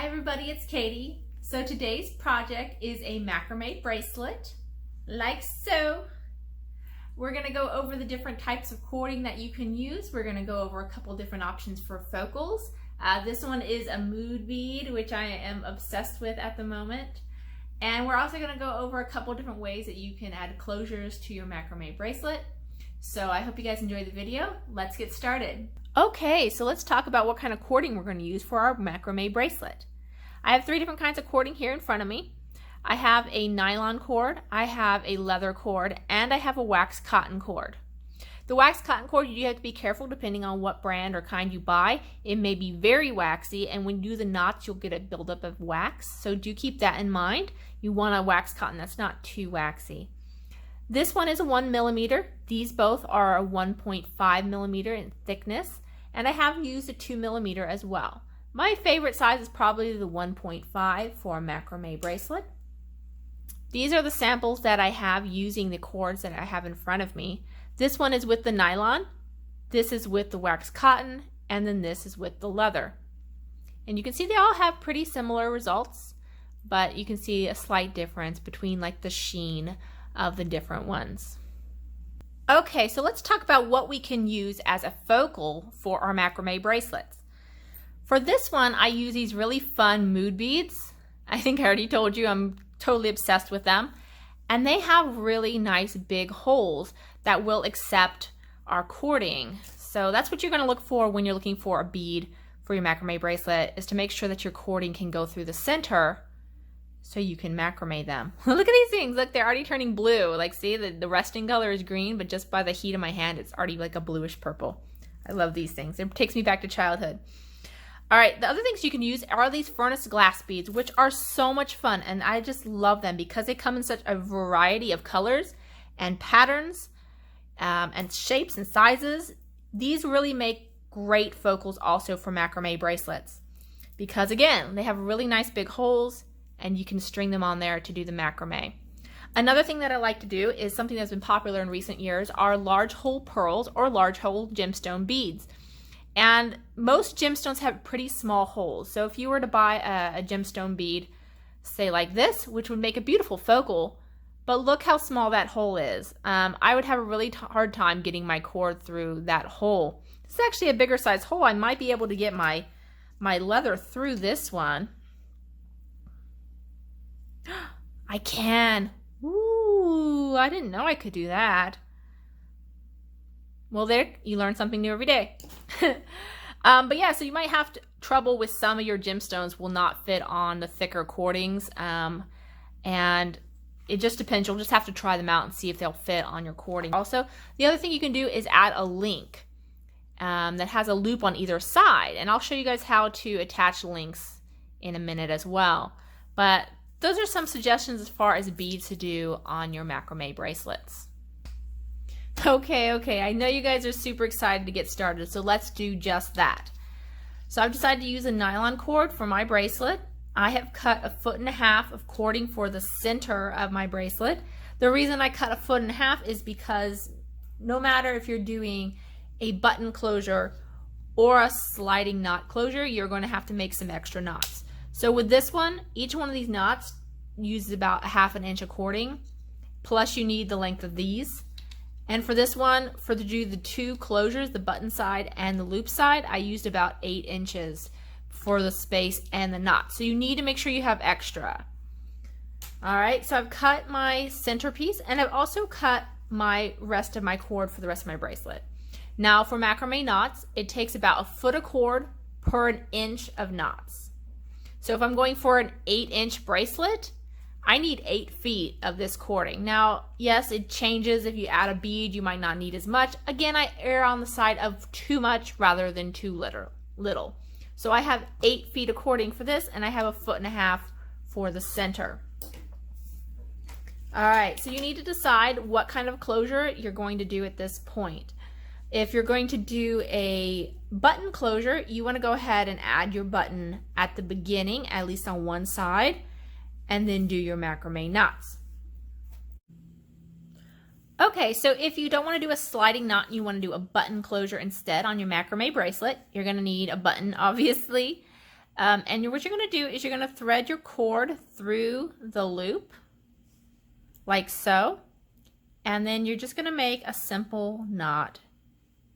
Hi everybody, it's Katie. So today's project is a macrame bracelet, like so. We're going to go over the different types of cording that you can use. We're going to go over a couple different options for focals. This one is a mood bead, which I am obsessed with at the moment. And we're also going to go over a couple different ways that you can add closures to your macrame bracelet. So I hope you guys enjoy the video. Let's get started. Okay, so let's talk about what kind of cording we're going to use for our macrame bracelet. I have three different kinds of cording here in front of me. I have a nylon cord, I have a leather cord, and I have a wax cotton cord. The wax cotton cord, you do have to be careful depending on what brand or kind you buy. It may be very waxy, and when you do the knots, you'll get a buildup of wax. So do keep that in mind. You want a wax cotton that's not too waxy. This one is a 1 millimeter. These both are a 1.5 millimeter in thickness, and I have used a 2 millimeter as well. My favorite size is probably the 1.5 for a macrame bracelet. These are the samples that I have using the cords that I have in front of me. This one is with the nylon, this is with the wax cotton, and then this is with the leather. And you can see they all have pretty similar results, but you can see a slight difference between like the sheen of the different ones. Okay, so let's talk about what we can use as a focal for our macrame bracelets. For this one, I use these really fun mood beads. I think I already told you I'm totally obsessed with them. And they have really nice big holes that will accept our cording. So that's what you're going to look for when you're looking for a bead for your macrame bracelet, is to make sure that your cording can go through the center so you can macrame them. Look at these things. Look, they're already turning blue. Like, see, the resting color is green, but just by the heat of my hand, it's already like a bluish purple. I love these things. It takes me back to childhood. All right, the other things you can use are these furnace glass beads, which are so much fun, and I just love them because they come in such a variety of colors and patterns and shapes and sizes. These really make great focals also for macrame bracelets because, again, they have really nice big holes, and you can string them on there to do the macrame. Another thing that I like to do is something that's been popular in recent years are large hole pearls or large hole gemstone beads. And most gemstones have pretty small holes. So if you were to buy a gemstone bead, say like this, which would make a beautiful focal, but look how small that hole is. I would have a really hard time getting my cord through that hole. This is actually a bigger size hole. I might be able to get my leather through this one. I can. Ooh, I didn't know I could do that. Well, there, you learn something new every day. But yeah, so you might have trouble with some of your gemstones will not fit on the thicker cordings. And it just depends. You'll just have to try them out and see if they'll fit on your cording. Also, the other thing you can do is add a link that has a loop on either side. And I'll show you guys how to attach links in a minute as well. But those are some suggestions as far as beads to do on your macrame bracelets. Okay, I know you guys are super excited to get started, so let's do just that. So I've decided to use a nylon cord for my bracelet. I have cut 1.5 feet of cording for the center of my bracelet. The reason I cut 1.5 feet is because no matter if you're doing a button closure or a sliding knot closure, you're going to have to make some extra knots. So with this one, each one of these knots uses about 1/2 inch of cording, plus you need the length of these. And for this one, to do the two closures, the button side and the loop side, I used about 8 inches for the space and the knot. So you need to make sure you have extra. All right, so I've cut my centerpiece, and I've also cut my rest of my cord for the rest of my bracelet. Now for macrame knots, it takes about 1 foot of cord per 1 inch of knots. So if I'm going for an 8-inch bracelet, I need 8 feet of this cording. Now, yes, it changes. If you add a bead, you might not need as much. Again, I err on the side of too much rather than too little. So I have 8 feet of cording for this, and I have 1.5 feet for the center. All right, so you need to decide what kind of closure you're going to do at this point. If you're going to do a button closure, you want to go ahead and add your button at the beginning, at least on one side, and then do your macrame knots. Okay, so if you don't want to do a sliding knot and you want to do a button closure instead on your macrame bracelet, you're going to need a button, obviously. And what you're going to do is you're going to thread your cord through the loop like so, and then you're just going to make a simple knot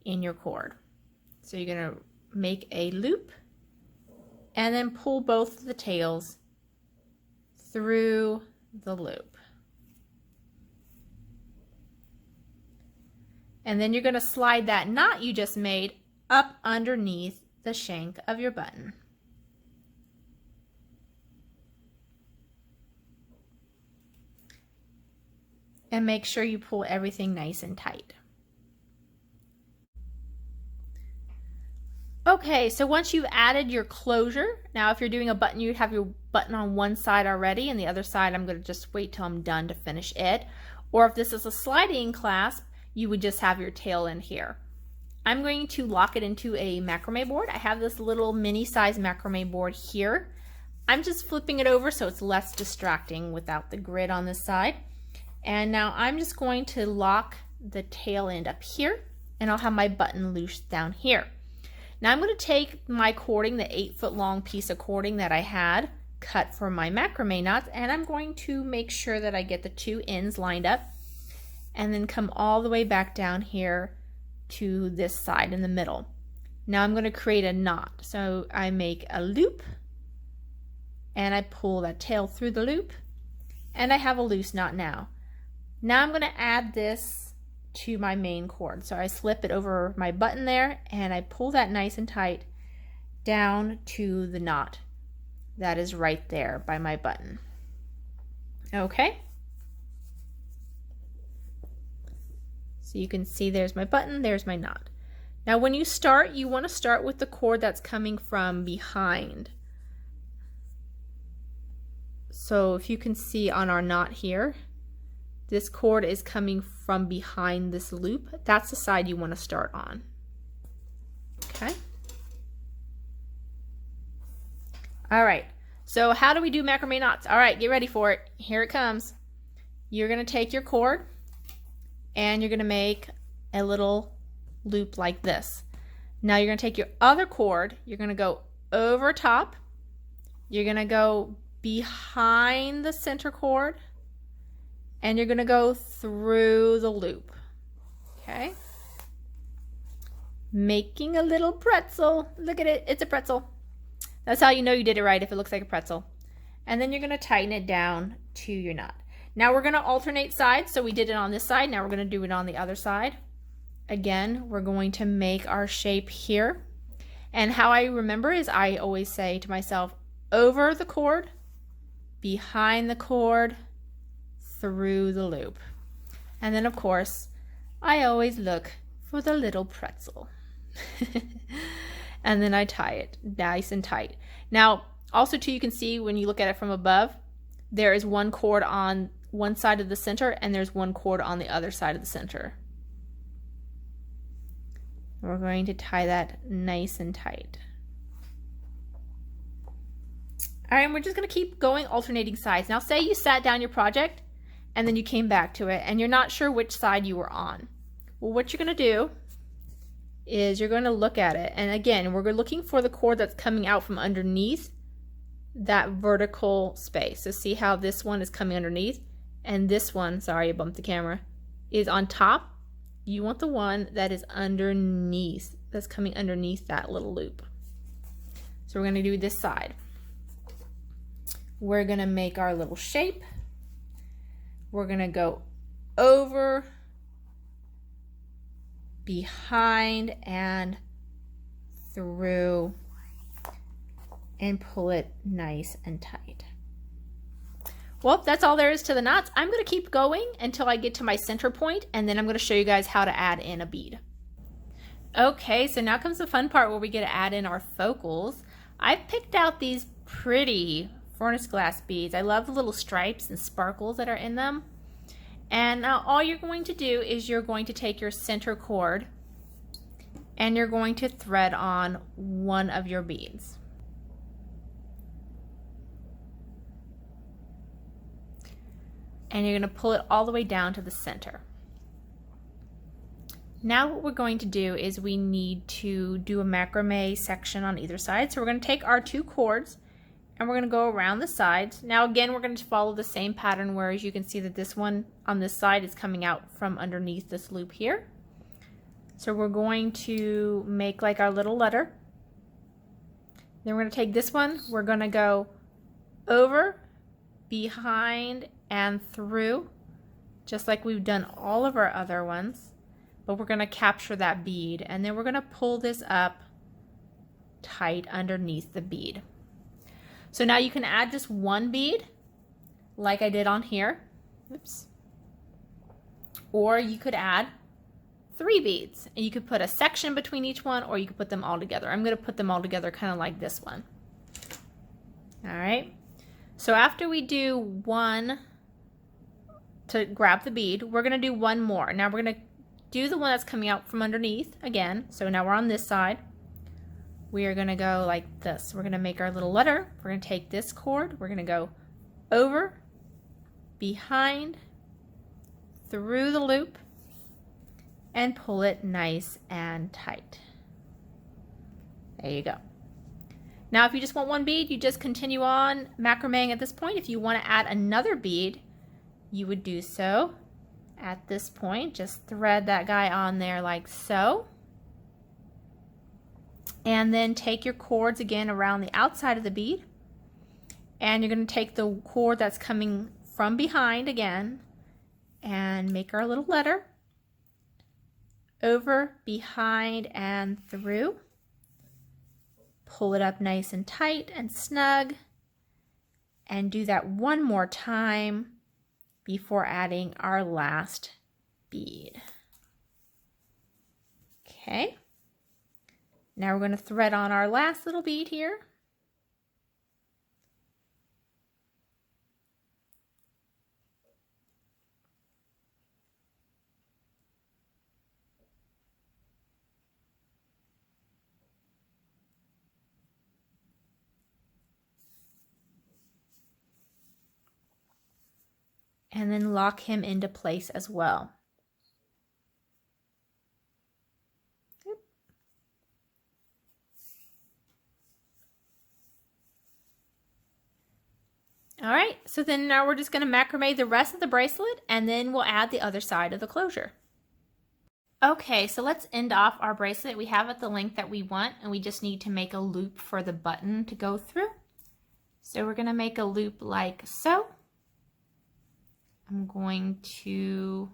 in your cord. So you're going to make a loop and then pull both of the tails through the loop. And then you're going to slide that knot you just made up underneath the shank of your button. And make sure you pull everything nice and tight. Okay, so once you've added your closure, now if you're doing a button, you'd have your button on one side already, and the other side I'm going to just wait till I'm done to finish it. Or if this is a sliding clasp, you would just have your tail in here. I'm going to lock it into a macrame board. I have this little mini size macrame board here. I'm just flipping it over so it's less distracting without the grid on this side. And now I'm just going to lock the tail end up here, and I'll have my button loose down here. Now I'm going to take my cording, the 8-foot long piece of cording that I had cut for my macrame knots, and I'm going to make sure that I get the two ends lined up and then come all the way back down here to this side in the middle. Now I'm going to create a knot. So I make a loop and I pull that tail through the loop, and I have a loose knot now. Now I'm going to add this to my main cord. So I slip it over my button there and I pull that nice and tight down to the knot that is right there by my button. Okay. So you can see there's my button, there's my knot. Now when you start, you want to start with the cord that's coming from behind. So if you can see on our knot here, this cord is coming from behind this loop. That's the side you want to start on. Okay. All right. So how do we do macrame knots? All right, get ready for it. Here it comes. You're going to take your cord and you're going to make a little loop like this. Now you're going to take your other cord, you're going to go over top, you're going to go behind the center cord, and you're going to go through the loop. Okay? Making a little pretzel. Look at it, it's a pretzel. That's how you know you did it right, if it looks like a pretzel. And then you're going to tighten it down to your knot. Now we're going to alternate sides. So we did it on this side, now we're going to do it on the other side. Again, we're going to make our shape here. And how I remember is I always say to myself, over the cord, behind the cord, through the loop. And then of course, I always look for the little pretzel. And then I tie it nice and tight. Now, also too, you can see when you look at it from above, there is one cord on one side of the center and there's one cord on the other side of the center. We're going to tie that nice and tight. All right, and we're just going to keep going alternating sides. Now say you sat down your project and then you came back to it and you're not sure which side you were on. Well, what you're going to do is you're going to look at it, and again, we're looking for the cord that's coming out from underneath that vertical space. So see how this one is coming underneath and this one, sorry I bumped the camera, is on top. You want the one that is underneath, that's coming underneath that little loop. So we're going to do this side. We're going to make our little shape. We're going to go over, behind, and through, and pull it nice and tight. Well, that's all there is to the knots. I'm going to keep going until I get to my center point, and then I'm going to show you guys how to add in a bead. Okay, so now comes the fun part where we get to add in our focals. I've picked out these pretty furnace glass beads. I love the little stripes and sparkles that are in them. And now all you're going to do is you're going to take your center cord and you're going to thread on one of your beads. And you're going to pull it all the way down to the center. Now what we're going to do is we need to do a macrame section on either side. So we're going to take our 2 cords and we're going to go around the sides. Now again, we're going to follow the same pattern, whereas you can see that this one on this side is coming out from underneath this loop here. So we're going to make like our little letter. Then we're going to take this one, we're going to go over, behind, and through, just like we've done all of our other ones. But we're going to capture that bead, and then we're going to pull this up tight underneath the bead. So now you can add just 1 bead, like I did on here. Oops. Or you could add 3 beads, and you could put a section between each one, or you could put them all together. I'm going to put them all together kind of like this one. All right. So after we do 1 to grab the bead, we're going to do 1 more. Now we're going to do the one that's coming out from underneath again. So now we're on this side. We are going to go like this. We're going to make our little letter. We're going to take this cord. We're going to go over, behind, through the loop, and pull it nice and tight. There you go. Now if you just want 1 bead, you just continue on macrameing at this point. If you want to add another bead, you would do so at this point. Just thread that guy on there like so. And then take your cords again around the outside of the bead, and you're going to take the cord that's coming from behind again and make our little letter. Over, behind, and through. Pull it up nice and tight and snug, and do that 1 more time before adding our last bead. Okay. Now we're going to thread on our last little bead here. And then lock him into place as well. All right, so then now we're just going to macrame the rest of the bracelet, and then we'll add the other side of the closure. Okay, so let's end off our bracelet. We have it the length that we want, and we just need to make a loop for the button to go through. So we're going to make a loop like so. I'm going to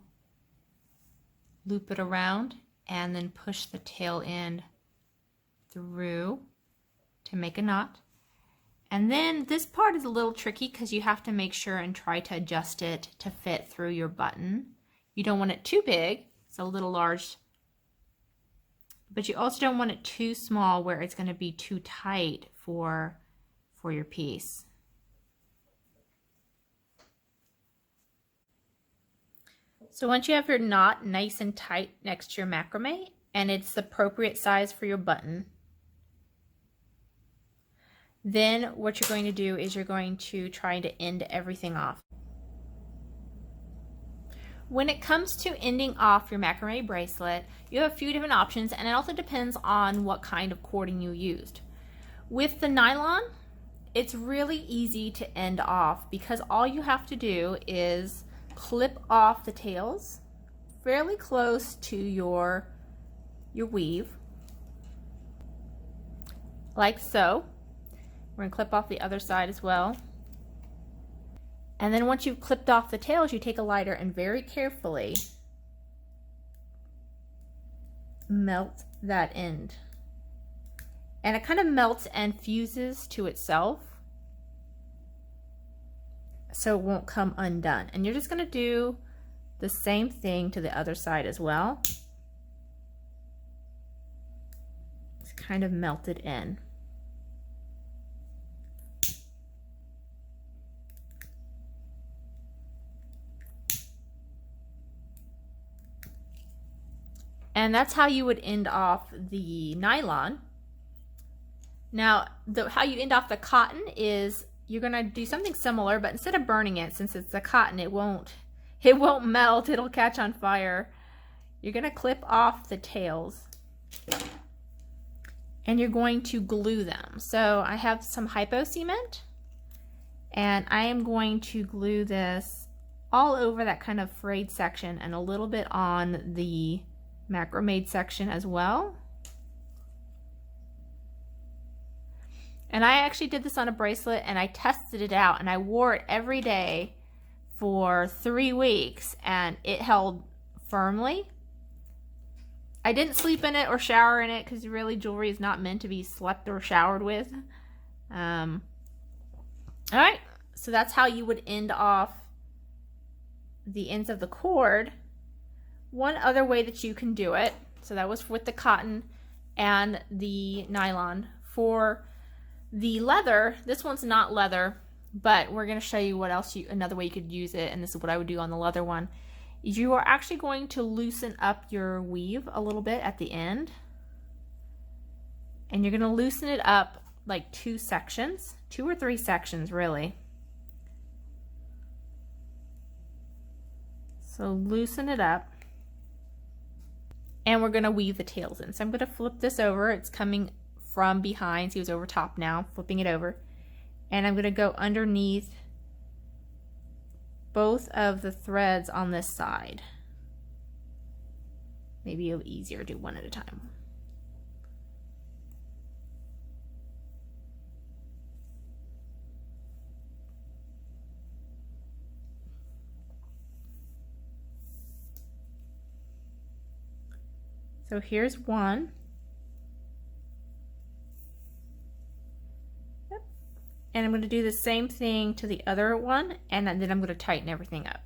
loop it around and then push the tail end through to make a knot. And then this part is a little tricky because you have to make sure and try to adjust it to fit through your button. You don't want it too big, it's a little large, but you also don't want it too small where it's going to be too tight for your piece. So once you have your knot nice and tight next to your macrame, and it's the appropriate size for your button, then what you're going to do is you're going to try to end everything off. When it comes to ending off your macrame bracelet, you have a few different options, and it also depends on what kind of cording you used. With the nylon, it's really easy to end off because all you have to do is clip off the tails fairly close to your weave, like so. We're going to clip off the other side as well. And then once you've clipped off the tails, you take a lighter and very carefully melt that end. And it kind of melts and fuses to itself, so it won't come undone. And you're just going to do the same thing to the other side as well. It's kind of melted in. And that's how you would end off the nylon. Now, how you end off the cotton is you're going to do something similar, but instead of burning it, since it's the cotton, it won't melt, it'll catch on fire. you're going to clip off the tails and you're going to glue them. So I have some hypo cement and I am going to glue this all over that kind of frayed section and a little bit on the macrame section as well. And I actually did this on a bracelet and I tested it out and I wore it every day for 3 weeks and it held firmly. I didn't sleep in it or shower in it because really jewelry is not meant to be slept or showered with. All right, so that's how you would end off the ends of the cord. One other way that you can do it, so that was with the cotton and the nylon. For the leather, this one's not leather, but we're going to show you what else another way you could use it, and this is what I would do on the leather one. You are actually going to loosen up your weave a little bit at the end, and you're going to loosen it up like 2 sections, 2 or 3 sections really. So loosen it up, and we're going to weave the tails in. So I'm going to flip this over. It's coming from behind, so it was over top now, flipping it over, and I'm going to go underneath both of the threads on this side. Maybe it'll be easier to do one at a time. So here's one. And I'm going to do the same thing to the other one, and then I'm going to tighten everything up.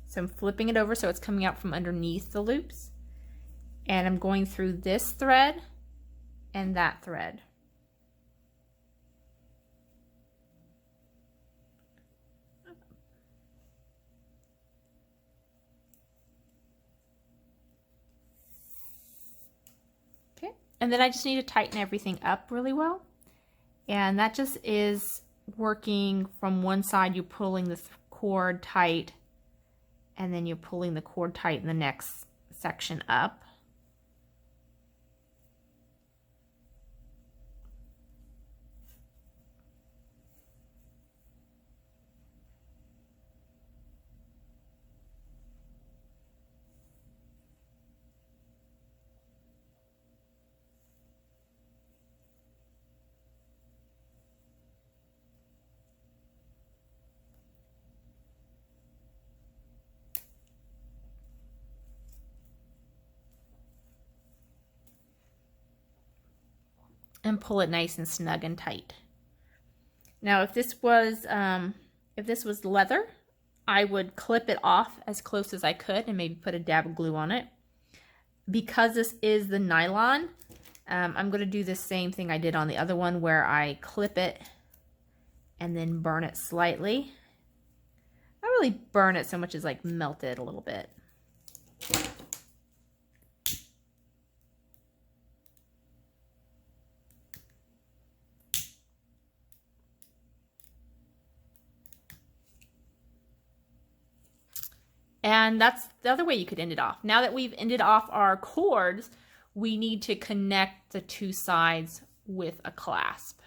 So I'm flipping it over so it's coming out from underneath the loops, and I'm going through this thread and that thread. Okay, and then I just need to tighten everything up really well, and that just is working from one side. You're pulling the cord tight, and then you're pulling the cord tight in the next section up. And pull it nice and snug and tight. Now, if this was leather, I would clip it off as close as I could and maybe put a dab of glue on it. Because this is the nylon, I'm going to do the same thing I did on the other one, where I clip it and then burn it slightly. Not really burn it so much as like melt it a little bit. And that's the other way you could end it off. Now that we've ended off our cords, we need to connect the 2 sides with a clasp.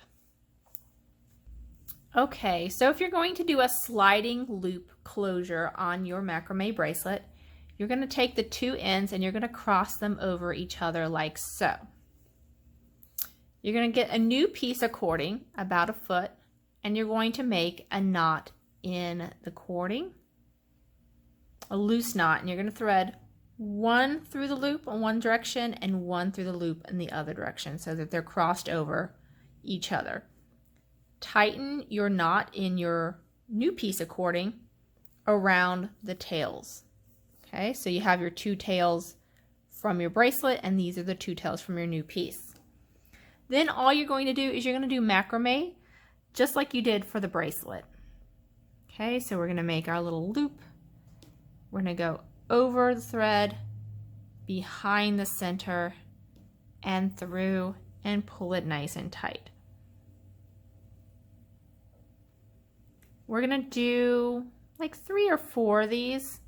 Okay, so if you're going to do a sliding loop closure on your macrame bracelet, you're going to take the 2 ends and you're going to cross them over each other like so. You're going to get a new piece of cording, about 1 foot, and you're going to make a knot in the cording. A loose knot, and you're going to thread 1 through the loop in one direction and 1 through the loop in the other direction so that they're crossed over each other. Tighten your knot in your new piece of cording around the tails. Okay, so you have your 2 tails from your bracelet, and these are the 2 tails from your new piece. Then all you're going to do is you're going to do macrame just like you did for the bracelet. Okay, so we're going to make our little loop. We're going to go over the thread, behind the center, and through, and pull it nice and tight. We're going to do like 3 or 4 of these.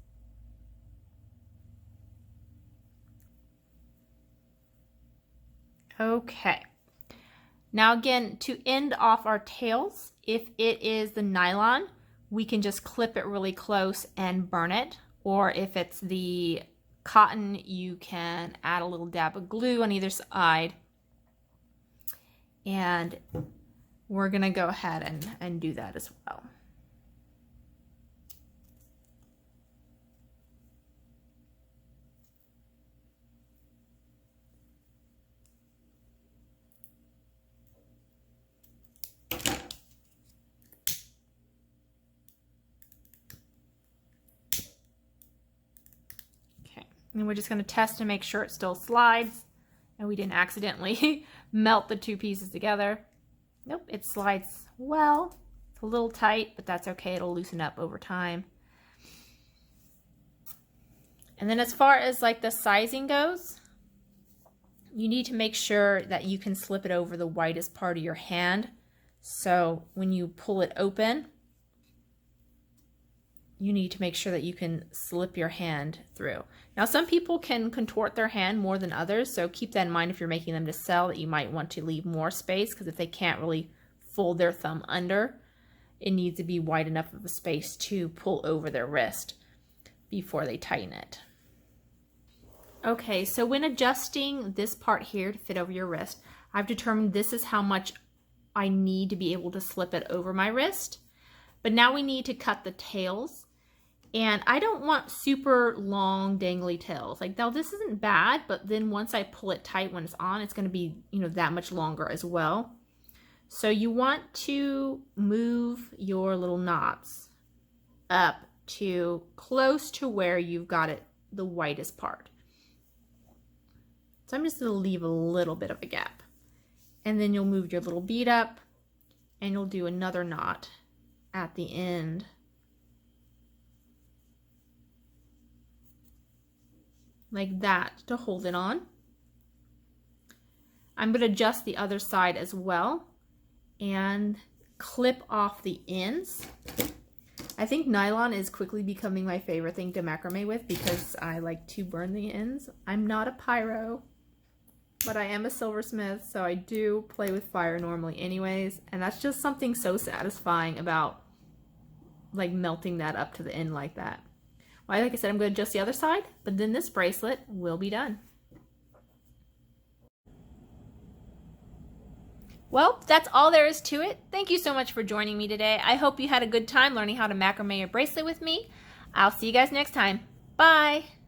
Okay. Now again, to end off our tails, if it is the nylon, we can just clip it really close and burn it. Or if it's the cotton, you can add a little dab of glue on either side. And we're gonna go ahead and do that as well. And we're just going to test to make sure it still slides and we didn't accidentally melt the two pieces together. Nope, it slides well. It's a little tight, but that's okay. It'll loosen up over time. And then as far as like the sizing goes, you need to make sure that you can slip it over the widest part of your hand. So when you pull it open, you need to make sure that you can slip your hand through. Now, some people can contort their hand more than others, so keep that in mind if you're making them to sell, that you might want to leave more space, because if they can't really fold their thumb under, it needs to be wide enough of a space to pull over their wrist before they tighten it. Okay, so when adjusting this part here to fit over your wrist, I've determined this is how much I need to be able to slip it over my wrist. But now we need to cut the tails. And I don't want super long dangly tails. Like, now this isn't bad, but then once I pull it tight when it's on, it's going to be, that much longer as well. So you want to move your little knots up to close to where you've got it, the widest part. So I'm just going to leave a little bit of a gap. And then you'll move your little bead up and you'll do another knot at the end. Like that, to hold it on. I'm going to adjust the other side as well and clip off the ends. I think nylon is quickly becoming my favorite thing to macrame with because I like to burn the ends. I'm not a pyro, but I am a silversmith, so I do play with fire normally anyways, and that's just something so satisfying about like melting that up to the end like that. Well, like I said, I'm going to adjust the other side, but then this bracelet will be done. Well, that's all there is to it. Thank you so much for joining me today. I hope you had a good time learning how to macrame your bracelet with me. I'll see you guys next time. Bye!